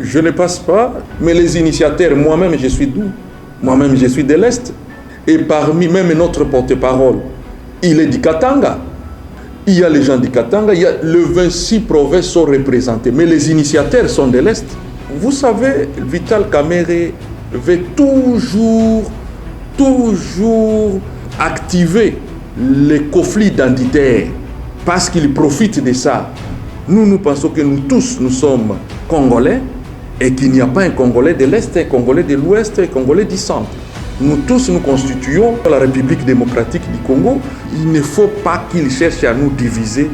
Je ne passe pas, mais les initiateurs, moi-même je suis d'où? Moi-même je suis de l'Est. Et parmi même notre porte-parole, il est du Katanga. Il y a les gens du Katanga, il y a les 26 provinces sont représentées, mais les initiateurs sont de l'Est. Vous savez, Vital Kamerhe veut toujours activer les conflits identitaires parce qu'il profite de ça. Nous pensons que nous tous, nous sommes Congolais et qu'il n'y a pas un Congolais de l'Est, un Congolais de l'Ouest, un Congolais du Centre. Nous tous, nous constituons la République démocratique du Congo. Il ne faut pas qu'ils cherchent à nous diviser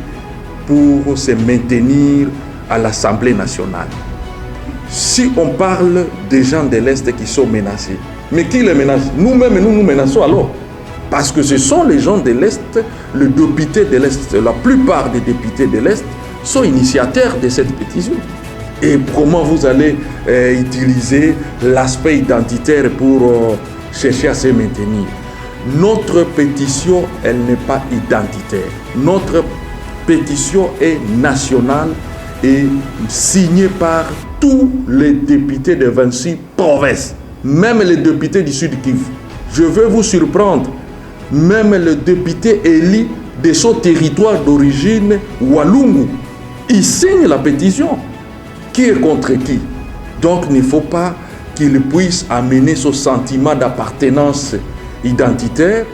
pour se maintenir à l'Assemblée nationale. Si on parle des gens de l'Est qui sont menacés, mais qui les menacent? Nous-mêmes, nous menaçons alors. Parce que ce sont les gens de l'Est, les députés de l'Est, la plupart des députés de l'Est sont initiateurs de cette pétition. Et comment vous allez utiliser l'aspect identitaire pour chercher à se maintenir? Notre pétition, elle n'est pas identitaire. Notre pétition est nationale et signée par tous les députés de 26 provinces, même les députés du Sud Kivu. Je vais vous surprendre, même le député élu de son territoire d'origine, Walungu, il signe la pétition. Qui est contre qui? Donc il ne faut pas qu'il puisse amener ce sentiment d'appartenance identitaire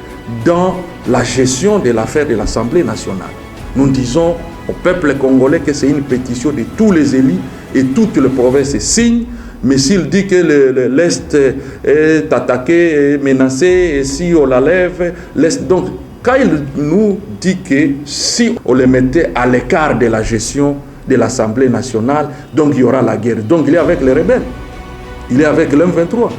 dans la gestion de l'affaire de l'Assemblée nationale. Nous disons au peuple congolais que c'est une pétition de tous les élus et toutes les provinces signent, mais s'il dit que l'Est est attaqué, est menacé, et si on la lève, l'Est... Donc, quand il nous dit que si on le mettait à l'écart de la gestion de l'Assemblée nationale, donc il y aura la guerre. Donc il est avec les rebelles, il est avec l'M23.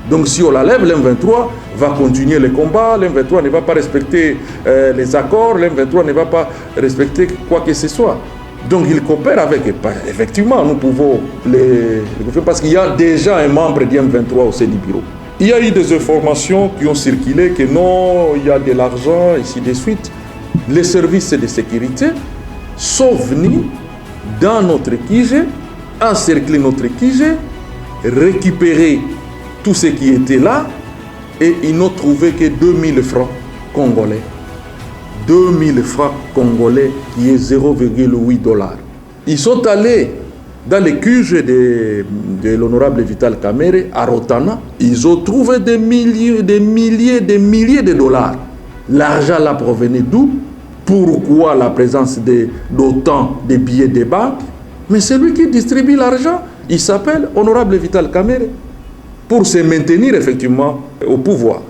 Donc si on la lève, l'M23 va continuer le combat, l'M23 ne va pas respecter les accords, l'M23 ne va pas respecter quoi que ce soit. Donc il coopère avec, effectivement nous pouvons les parce qu'il y a déjà un membre du M23 au sein du bureau. Il y a eu des informations qui ont circulé que non, il y a de l'argent, ainsi de suite. Les services de sécurité sont venus dans notre QG, encercler notre QG, récupérer tout ce qui était là et ils n'ont trouvé que 2000 francs congolais. 2000 francs congolais qui est 0,8 $. Ils sont allés dans les QG de l'honorable Vital Kamerhe à Rotana. Ils ont trouvé des milliers de dollars. L'argent là provenait d'où? Pourquoi la présence d'autant de billets de banque? Mais celui qui distribue l'argent, il s'appelle honorable Vital Kamerhe pour se maintenir effectivement au pouvoir.